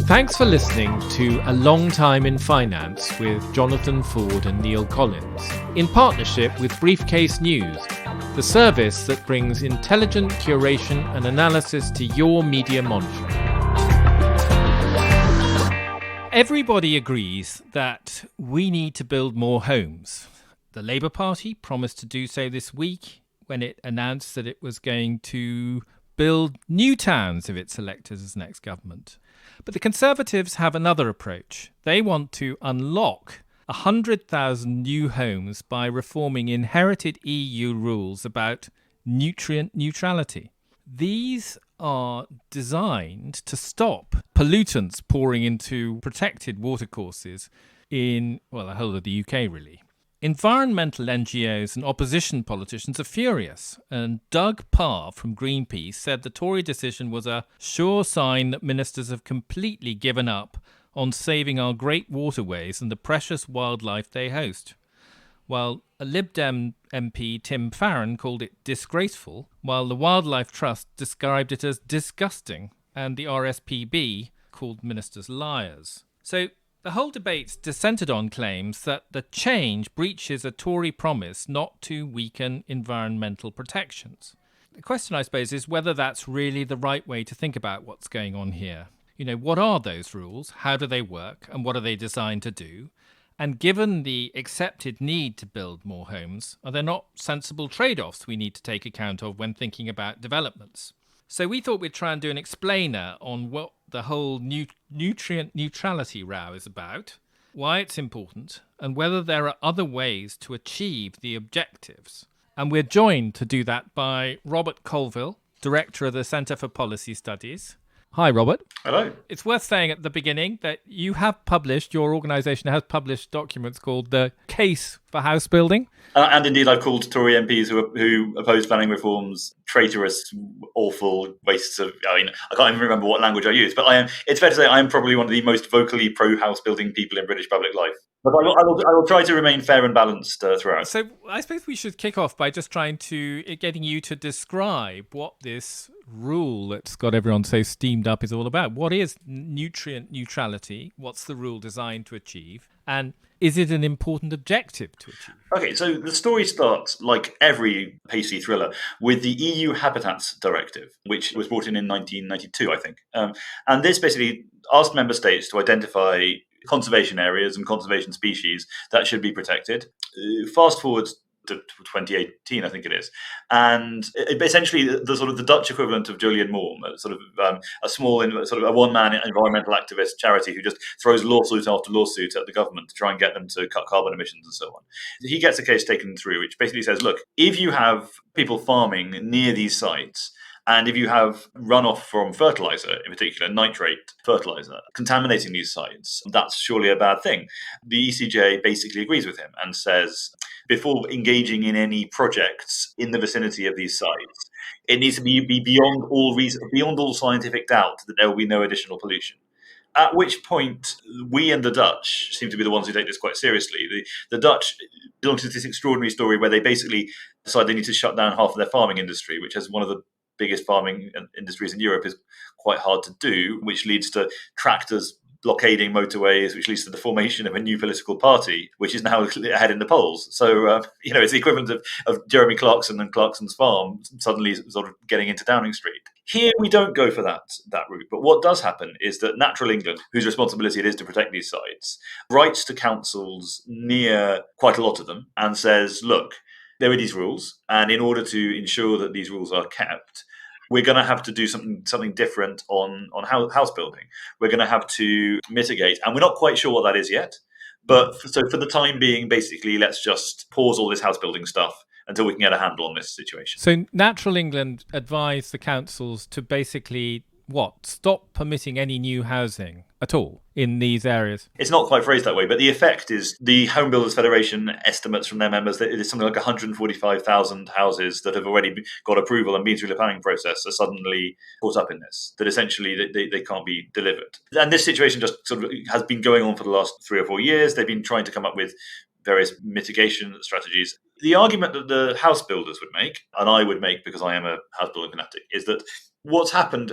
Thanks for listening to A Long Time in Finance with Jonathan Ford and Neil Collins, in partnership with Briefcase.News, the service that brings intelligent curation and analysis to your media monitoring. Everybody agrees that we need to build more homes. The Labour Party promised to do so this week when it announced that it was going to build new towns if it's elected as next government. But the Conservatives have another approach. They want to unlock 100,000 new homes by reforming inherited EU rules about nutrient neutrality. These are designed to stop pollutants pouring into protected watercourses in, the whole of the UK, really. Environmental NGOs and opposition politicians are furious, and Doug Parr from Greenpeace said the Tory decision was a sure sign that ministers have completely given up on saving our great waterways and the precious wildlife they host. While a Lib Dem MP Tim Farron called it disgraceful, while the Wildlife Trust described it as disgusting, and the RSPB called ministers liars. So the whole debate's centred on claims that the change breaches a Tory promise not to weaken environmental protections. The question, I suppose, is whether that's really the right way to think about what's going on here. What are those rules? How do they work? And what are they designed to do? And given the accepted need to build more homes, are there not sensible trade-offs we need to take account of when thinking about developments? So we thought we'd try and do an explainer on what the whole nutrient neutrality row is about, why it's important, and whether there are other ways to achieve the objectives. And we're joined to do that by Robert Colvile, Director of the Centre for Policy Studies. Hi, Robert. Hello. It's worth saying at the beginning that your organisation has published documents called the Case for House Building. And indeed, I've called Tory MPs who oppose planning reforms traitorous, awful wastes of... I can't even remember what language I use, but it's fair to say I am probably one of the most vocally pro-house building people in British public life. But I will try to remain fair and balanced throughout. So I suppose we should kick off by just getting you to describe what this rule that's got everyone so steamed up is all about. What is nutrient neutrality? What's the rule designed to achieve? And is it an important objective to achieve? Okay, so the story starts, like every pacey thriller, with the EU Habitats Directive, which was brought in 1992, I think. And this basically asked member states to identify conservation areas and conservation species that should be protected. Fast forward to 2018, I think it is, and essentially the Dutch equivalent of Julian Moore, a small, a one-man environmental activist charity who just throws lawsuit after lawsuit at the government to try and get them to cut carbon emissions and so on. He gets a case taken through, which basically says, look, if you have people farming near these sites, and if you have runoff from fertilizer, in particular nitrate fertilizer, contaminating these sites, that's surely a bad thing. The ECJ basically agrees with him and says, before engaging in any projects in the vicinity of these sites, it needs to be beyond all reason, beyond all scientific doubt that there will be no additional pollution. At which point, we and the Dutch seem to be the ones who take this quite seriously. The Dutch belong to this extraordinary story where they basically decide they need to shut down half of their farming industry, which has one of the biggest farming industries in Europe, is quite hard to do, which leads to tractors blockading motorways, which leads to the formation of a new political party, which is now ahead in the polls. So, it's the equivalent of Jeremy Clarkson and Clarkson's farm suddenly sort of getting into Downing Street. Here we don't go for that route. But what does happen is that Natural England, whose responsibility it is to protect these sites, writes to councils near quite a lot of them and says, look, there are these rules, and in order to ensure that these rules are kept, we're going to have to do something different on house building. We're going to have to mitigate, and we're not quite sure what that is yet. But so for the time being, basically, let's just pause all this house building stuff until we can get a handle on this situation. So Natural England advised the councils to basically stop permitting any new housing at all in these areas? It's not quite phrased that way, but the effect is the Home Builders Federation estimates from their members that it is something like 145,000 houses that have already got approval and been through the planning process are suddenly caught up in this, that essentially they can't be delivered. And this situation just sort of has been going on for the last 3 or 4 years. They've been trying to come up with various mitigation strategies. The argument that the house builders would make, and I would make because I am a house building fanatic, is that what's happened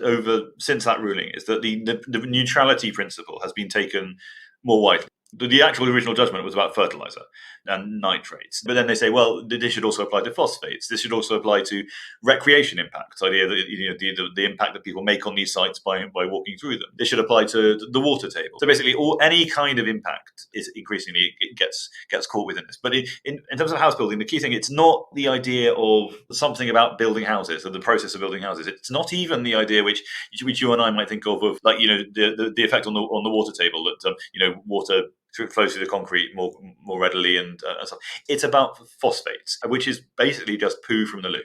since that ruling is that the neutrality principle has been taken more widely. The actual original judgment was about fertilizer and nitrates. But then they say, well, this should also apply to phosphates. This should also apply to recreation impacts, the idea that the impact that people make on these sites by walking through them. This should apply to the water table. So basically, any kind of impact is increasingly it gets caught within this. But in terms of house building, the key thing, it's not the idea of something about building houses or the process of building houses. It's not even the idea which you and I might think of like the effect on the water table that water flows through the concrete more readily and stuff. It's about phosphates, which is basically just poo from the loo.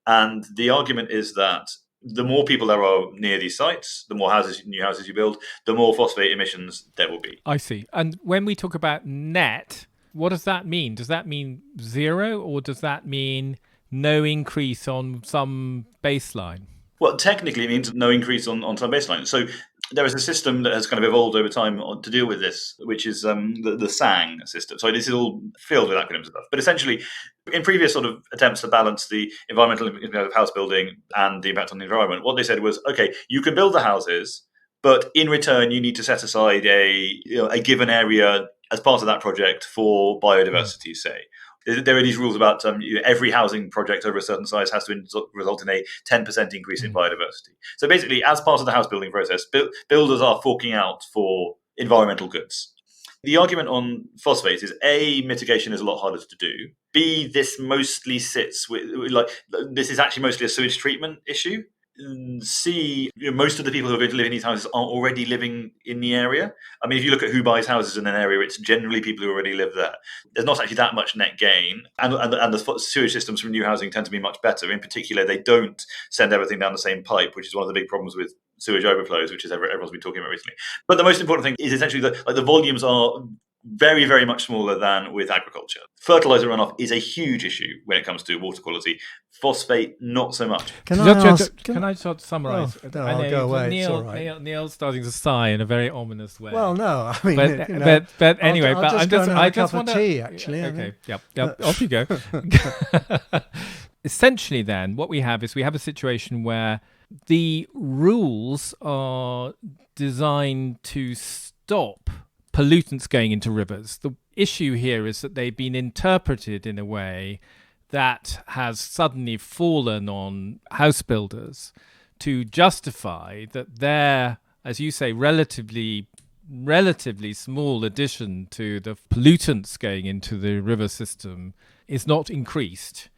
And the argument is that the more people there are near these sites, the more new houses you build, the more phosphate emissions there will be. I see. And when we talk about net, what does that mean? Does that mean zero, or does that mean no increase on some baseline? Well, technically it means no increase on some baseline. So there is a system that has kind of evolved over time to deal with this, which is the SANG system. So this is all filled with acronyms and stuff. But essentially, in previous sort of attempts to balance the environmental impact of house building and the impact on the environment, what they said was, okay, you can build the houses, but in return, you need to set aside a given area as part of that project for biodiversity, say. There are these rules about every housing project over a certain size has to result in a 10% increase in biodiversity. So basically, as part of the house building process, builders are forking out for environmental goods. The argument on phosphates is A, mitigation is a lot harder to do. B, this mostly sits with, this is actually mostly a sewage treatment issue. C, most of the people who are going to live in these houses are already living in the area. I mean, if you look at who buys houses in an area, it's generally people who already live there. There's not actually that much net gain. And the sewage systems from new housing tend to be much better. In particular, they don't send everything down the same pipe, which is one of the big problems with sewage overflows, which is everyone's been talking about recently. But the most important thing is essentially that the volumes are very, very much smaller than with agriculture. Fertilizer runoff is a huge issue when it comes to water quality. Phosphate, not so much. Can I just summarise? No, I'll go away. Neil's starting to sigh in a very ominous way. Well, no, I mean, but anyway, I just want tea, actually. Okay, yep, off you go. Essentially, then, what we have is a situation where the rules are designed to stop pollutants going into rivers. The issue here is that they've been interpreted in a way that has suddenly fallen on house builders to justify that their, as you say, relatively small addition to the pollutants going into the river system is not increased.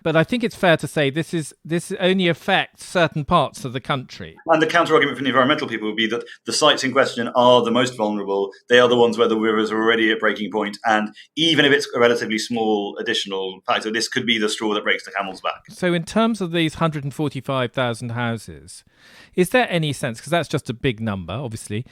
But I think it's fair to say this only affects certain parts of the country. And the counter-argument from the environmental people would be that the sites in question are the most vulnerable. They are the ones where the rivers are already at breaking point. And even if it's a relatively small additional factor, this could be the straw that breaks the camel's back. So in terms of these 145,000 houses, is there any sense, because that's just a big number, obviously,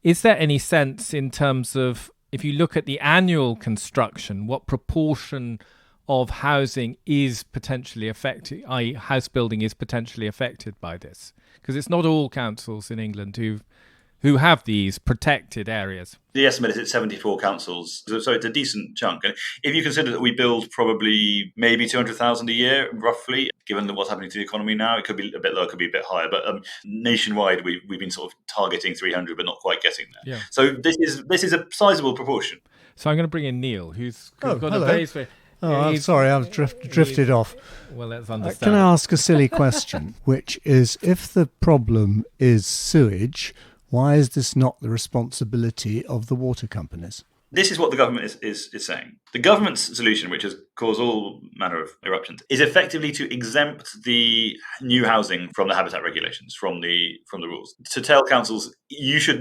is there any sense in terms of, if you look at the annual construction, what proportion of housing is potentially affected, i.e. house building is potentially affected by this? Because it's not all councils in England who have these protected areas. The estimate is it's 74 councils, so it's a decent chunk. And if you consider that we build probably maybe 200,000 a year, roughly, given what's happening to the economy now, it could be a bit lower, it could be a bit higher. But nationwide, we've been sort of targeting 300, but not quite getting there. Yeah. So this is a sizable proportion. So I'm going to bring in Neil, who's got a base. I'm sorry, I've drifted off. Well, let's understand. Can I ask a silly question, which is, if the problem is sewage, why is this not the responsibility of the water companies? This is what the government is saying. The government's solution, which has caused all manner of eruptions, is effectively to exempt the new housing from the habitat regulations, from the rules. To tell councils, you should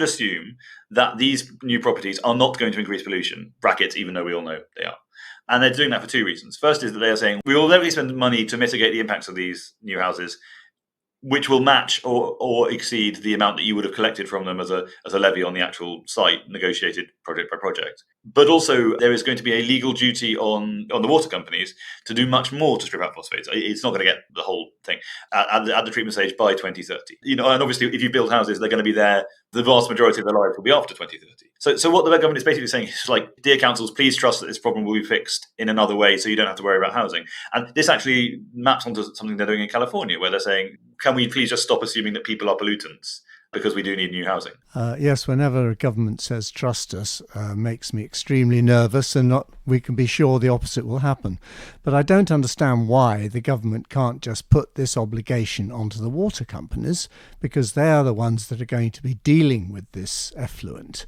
assume that these new properties are not going to increase pollution, brackets, even though we all know they are. And they're doing that for two reasons. First is that they are saying, we will definitely spend money to mitigate the impacts of these new houses which will match or exceed the amount that you would have collected from them as a levy on the actual site, negotiated project by project. But also there is going to be a legal duty on the water companies to do much more to strip out phosphates. It's not going to get the whole thing at the treatment stage by 2030. And obviously if you build houses, they're going to be there. The vast majority of their life will be after 2030. So what the government is basically saying is like, dear councils, please trust that this problem will be fixed in another way so you don't have to worry about housing. And this actually maps onto something they're doing in California, where they're saying, can we please just stop assuming that people are pollutants? Because we do need new housing. Yes, whenever a government says trust us, makes me extremely nervous, and we can be sure the opposite will happen. But I don't understand why the government can't just put this obligation onto the water companies, because they are the ones that are going to be dealing with this effluent.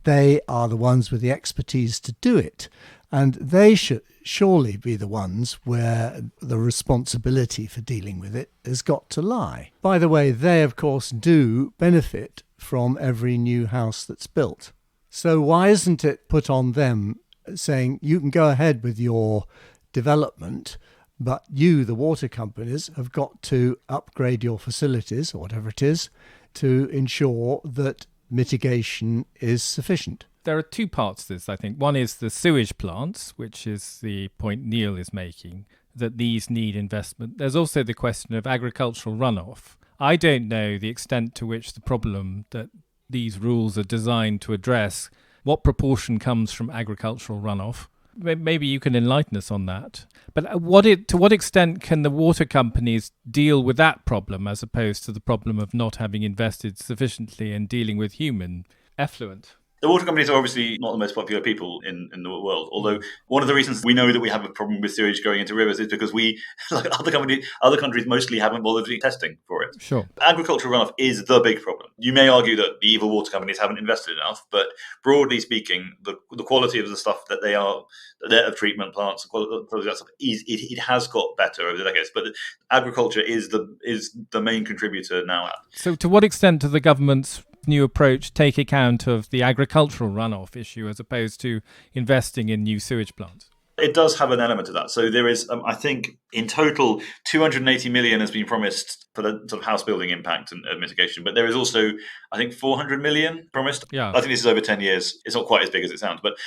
They are the ones with the expertise to do it. And they should surely be the ones where the responsibility for dealing with it has got to lie. By the way, they, of course, do benefit from every new house that's built. So why isn't it put on them saying, you can go ahead with your development, but you, the water companies, have got to upgrade your facilities, or whatever it is, to ensure that mitigation is sufficient? There are two parts to this, I think. One is the sewage plants, which is the point Neil is making, that these need investment. There's also the question of agricultural runoff. I don't know the extent to which the problem that these rules are designed to address, what proportion comes from agricultural runoff. Maybe you can enlighten us on that. But to what extent can the water companies deal with that problem as opposed to the problem of not having invested sufficiently in dealing with human effluent? The water companies are obviously not the most popular people in the world, although one of the reasons we know that we have a problem with sewage going into rivers is because we, like other countries mostly haven't bothered doing testing for it. Sure. Agricultural runoff is the big problem. You may argue that the evil water companies haven't invested enough, but broadly speaking, the quality of the stuff that they are, their treatment plants, the quality of that stuff, it has got better over the decades. But agriculture is the main contributor now. So to what extent do the government's new approach take account of the agricultural runoff issue as opposed to investing in new sewage plants? It does have an element of that. So there is, I think, in total, 280 million has been promised for the sort of house building impact and mitigation. But there is also, I think, 400 million promised. Yeah. I think this is over 10 years. It's not quite as big as it sounds, but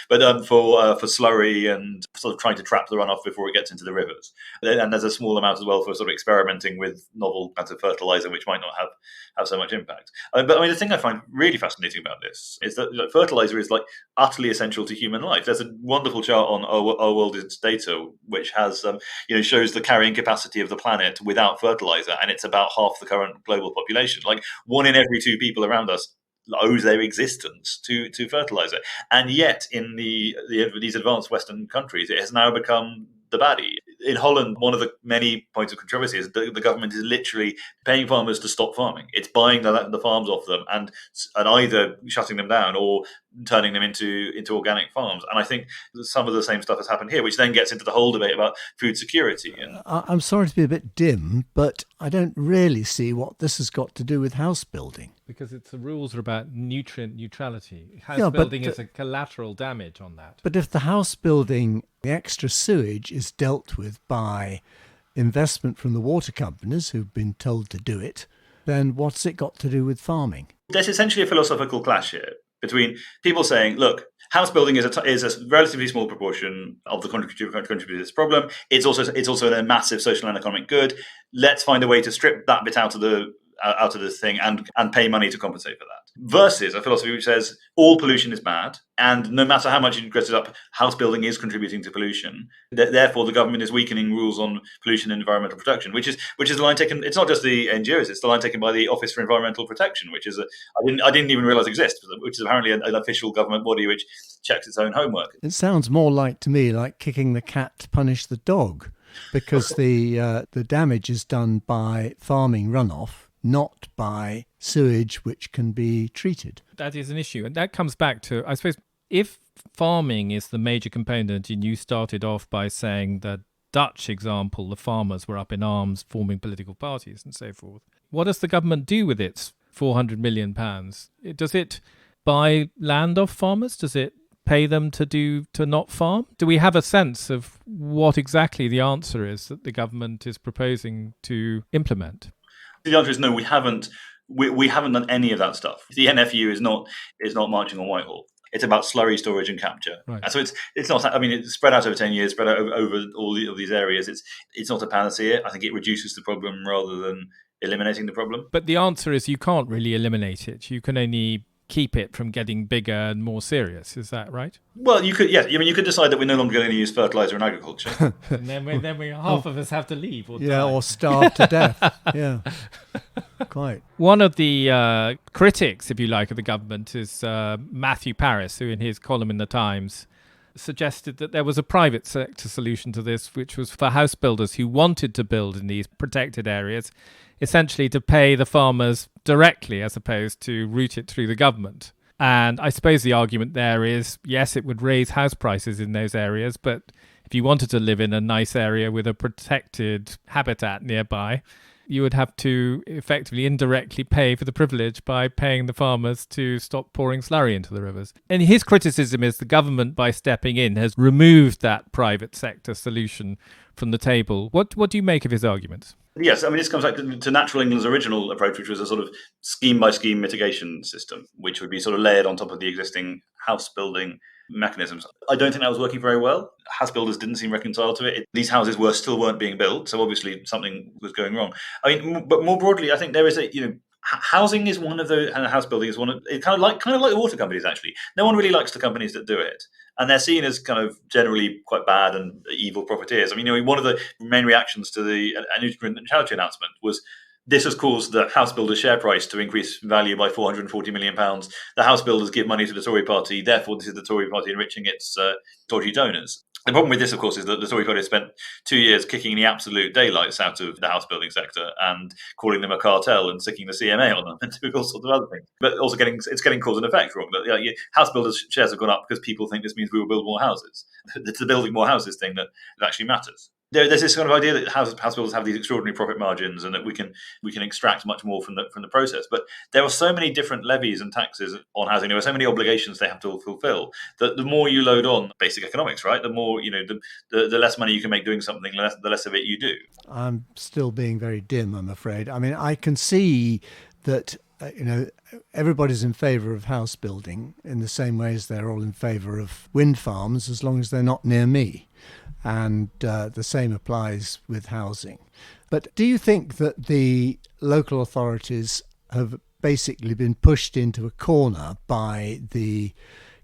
for slurry and sort of trying to trap the runoff before it gets into the rivers. And there's a small amount as well for sort of experimenting with novel kinds of fertilizer, which might not have so much impact. But I mean, the thing I find really fascinating about this is that fertilizer is like utterly essential to human life. There's a wonderful chart on our world's data, which has shows the carrying capacity of the planet without fertilizer, and it's about half the current global population. Like 1 in every 2 people around us owes their existence to fertilizer, and yet in these advanced Western countries, it has now become the baddie. In Holland, one of the many points of controversy is the government is literally paying farmers to stop farming. It's buying the farms off them and either shutting them down or turning them into organic farms. And I think some of the same stuff has happened here, which then gets into the whole debate about food security. I'm sorry to be a bit dim, but I don't really see what this has got to do with house building. Because the rules are about nutrient neutrality. House building is a collateral damage on that. But if the house building, the extra sewage is dealt with by investment from the water companies who've been told to do it, then what's it got to do with farming? There's essentially a philosophical clash here between people saying, look, house building is a relatively small proportion of the contribution to this problem. It's also a massive social and economic good. Let's find a way to strip that bit out of the thing and pay money to compensate for that. Versus a philosophy which says all pollution is bad, and no matter how much you dress it up, house building is contributing to pollution. Therefore, the government is weakening rules on pollution and environmental protection, which is the line taken. It's not just the NGOs; it's the line taken by the Office for Environmental Protection, which is I didn't even realise exists, which is apparently an official government body which checks its own homework. It sounds more to me like kicking the cat to punish the dog, because the damage is done by farming runoff, not by sewage which can be treated. That is an issue. And that comes back to, I suppose, if farming is the major component, and you started off by saying the Dutch example, the farmers were up in arms forming political parties and so forth. What does the government do with its £400 million? Does it buy land off farmers? Does it pay them to not farm? Do we have a sense of what exactly the answer is that the government is proposing to implement? The answer is no, we haven't. We haven't done any of that stuff. The NFU is not marching on Whitehall. It's about slurry storage and capture. Right. And so it's not. I mean, it's spread out over 10 years, spread out over all of these areas. It's not a panacea. I think it reduces the problem rather than eliminating the problem. But the answer is you can't really eliminate it. You can only keep it from getting bigger and more serious. Is that right? Well, you could, yes. I mean, you could decide that we're no longer going to use fertilizer in agriculture. And then half of us have to leave. Or die. Or starve to death. Yeah, quite. One of the critics, if you like, of the government is Matthew Paris, who in his column in The Times suggested that there was a private sector solution to this, which was for house builders who wanted to build in these protected areas, essentially to pay the farmers directly as opposed to route it through the government. And I suppose the argument there is, yes, it would raise house prices in those areas, but if you wanted to live in a nice area with a protected habitat nearby, you would have to effectively indirectly pay for the privilege by paying the farmers to stop pouring slurry into the rivers. And his criticism is the government, by stepping in, has removed that private sector solution from the table. What do you make of his arguments? Yes, I mean, this comes back to Natural England's original approach, which was a sort of scheme-by-scheme mitigation system, which would be sort of layered on top of the existing house building mechanisms. I don't think that was working very well. House builders didn't seem reconciled to it. These houses weren't being built, so obviously something was going wrong. I mean, but more broadly, I think there is housing is one of those, and house building is one of, it kind of like the water companies. Actually, no one really likes the companies that do it, and they're seen as kind of generally quite bad and evil profiteers. I mean, one of the main reactions to the Neutrality announcement was this has caused the house builders' share price to increase value by £440 million. The house builders give money to the Tory party, therefore this is the Tory party enriching its dodgy donors. The problem with this, of course, is that the Tory party spent 2 years kicking the absolute daylights out of the house building sector and calling them a cartel and sticking the CMA on them and doing all sorts of other things. But also it's getting cause and effect wrong. House builders' shares have gone up because people think this means we will build more houses. It's the building more houses thing that actually matters. There's this kind of idea that house builders have these extraordinary profit margins and that we can extract much more from the process. But there are so many different levies and taxes on housing. There are so many obligations they have to fulfill that the more you load on basic economics, right, the more the less money you can make doing something, the less of it you do. I'm still being very dim, I'm afraid. I mean, I can see that everybody's in favour of house building in the same way as they're all in favour of wind farms, as long as they're not near me. And the same applies with housing. But do you think that the local authorities have basically been pushed into a corner by the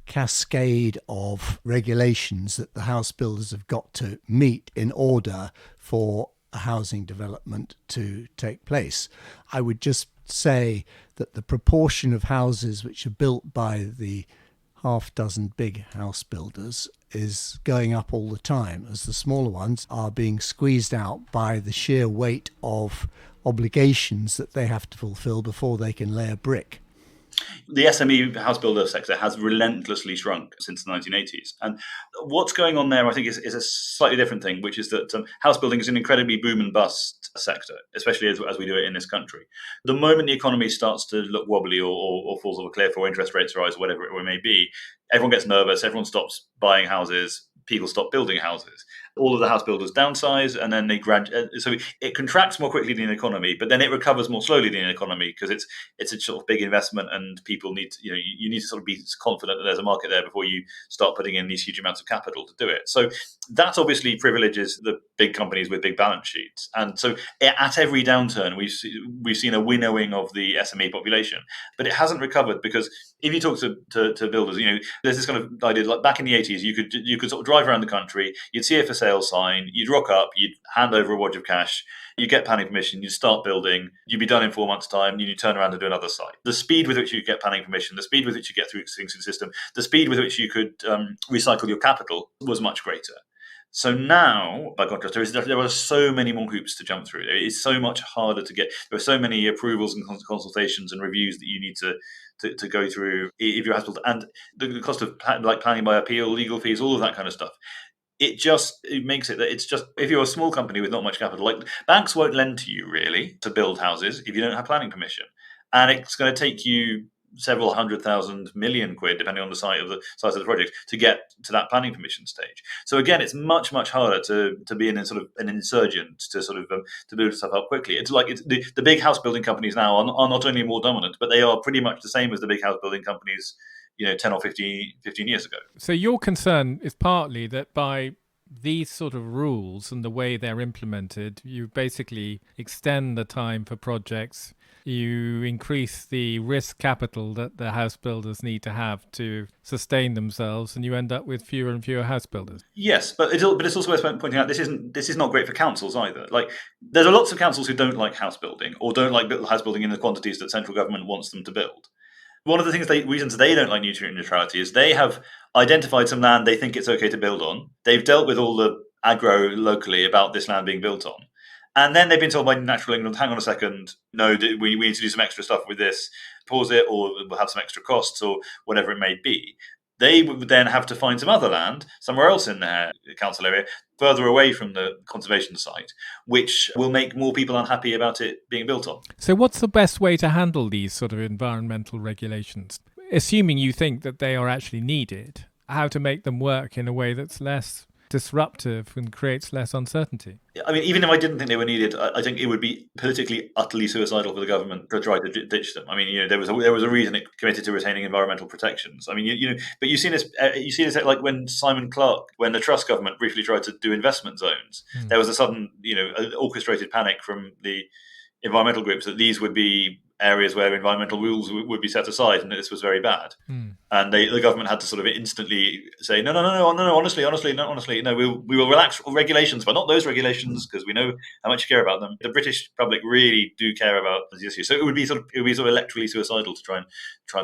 cascade of regulations that the house builders have got to meet in order for a housing development to take place? I would just say that the proportion of houses which are built by the half dozen big house builders is going up all the time as the smaller ones are being squeezed out by the sheer weight of obligations that they have to fulfill before they can lay a brick. The SME house builder sector has relentlessly shrunk since the 1980s. And what's going on there, I think, is a slightly different thing, which is that house building is an incredibly boom and bust sector, especially as we do it in this country. The moment the economy starts to look wobbly or falls off a cliff or interest rates rise or whatever it may be, everyone gets nervous, everyone stops buying houses, people stop building houses. All of the house builders downsize, and then they so it contracts more quickly than the economy, but then it recovers more slowly than the economy because it's a sort of big investment, and people need to, you need to sort of be confident that there's a market there before you start putting in these huge amounts of capital to do it. So that obviously privileges the big companies with big balance sheets, and so at every downturn we've seen a winnowing of the SME population, but it hasn't recovered because if you talk to builders, there's this kind of idea like back in the 80s, you could sort of drive around the country, you'd see a for sale sign, you'd rock up, you'd hand over a wad of cash, you get planning permission, you start building, you'd be done in 4 months' time, you turn around and do another site. The speed with which you get planning permission, the speed with which you get through things in the system, the speed with which you could recycle your capital was much greater. So now, by contrast, there are so many more hoops to jump through. It's so much harder to get. There are so many approvals and consultations and reviews that you need to go through if you're house builder, and the cost of planning by appeal, legal fees, all of that kind of stuff. It makes it that it's just, if you're a small company with not much capital, like banks won't lend to you really to build houses if you don't have planning permission. And it's going to take you several 100,000 million quid, depending on the size of the project, to get to that planning permission stage. So again, it's much harder to be in sort of an insurgent to sort of to build stuff up quickly. It's like the big house building companies now are not only more dominant, but they are pretty much the same as the big house building companies 10 or 15 years ago. So your concern is partly that by these sort of rules and the way they're implemented, you basically extend the time for projects, you increase the risk capital that the house builders need to have to sustain themselves, and you end up with fewer and fewer house builders. Yes, but it's also worth pointing out this is not great for councils either. Like, there are lots of councils who don't like house building or don't like house building in the quantities that central government wants them to build. One of the reasons they don't like nutrient neutrality is they have identified some land they think it's okay to build on. They've dealt with all the aggro locally about this land being built on. And then they've been told by Natural England, hang on a second, no, we need to do some extra stuff with this, pause it, or we'll have some extra costs or whatever it may be. They would then have to find some other land somewhere else in their council area, further away from the conservation site, which will make more people unhappy about it being built on. So what's the best way to handle these sort of environmental regulations? Assuming you think that they are actually needed, how to make them work in a way that's less disruptive and creates less uncertainty? I mean, even if I didn't think they were needed, I think it would be politically utterly suicidal for the government to try to ditch them. I mean, there was a reason it committed to retaining environmental protections. I mean, but you see this like when Simon Clarke, when the Truss government briefly tried to do investment zones, there was a sudden, orchestrated panic from the environmental groups that these would be areas where environmental rules would be set aside, and this was very bad. And the government had to sort of instantly say, no, honestly, no, we will relax regulations, but not those regulations, because we know how much you care about them. The British public really do care about this issue, so it would be sort of electorally suicidal to try and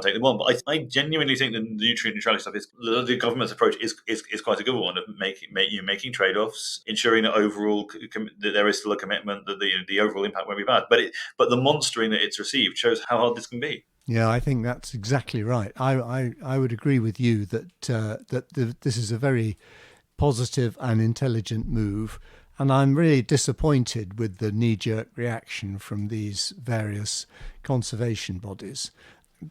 take them on. But I genuinely think the nutrient neutrality stuff is the government's approach is quite a good one of making trade-offs, ensuring that overall that there is still a commitment that the overall impact won't be bad. But the monstering that it's received shows how hard this can be. Yeah, I think that's exactly right. I would agree with you that this is a very positive and intelligent move, and I'm really disappointed with the knee-jerk reaction from these various conservation bodies,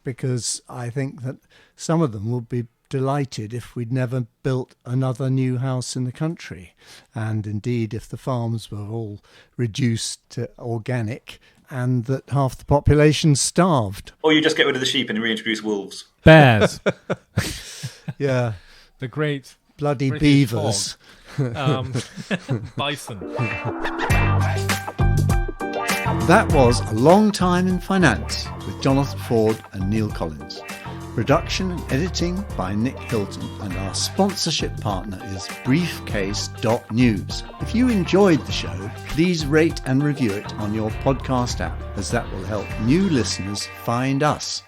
because I think that some of them would be delighted if we'd never built another new house in the country, and indeed if the farms were all reduced to organic and that half the population starved. Or you just get rid of the sheep and reintroduce wolves. Bears. Yeah. The great bloody British beavers. Bison. That was A Long Time in Finance with Jonathan Ford and Neil Collins. Production and editing by Nick Hilton, and our sponsorship partner is Briefcase.News. If you enjoyed the show, please rate and review it on your podcast app, as that will help new listeners find us.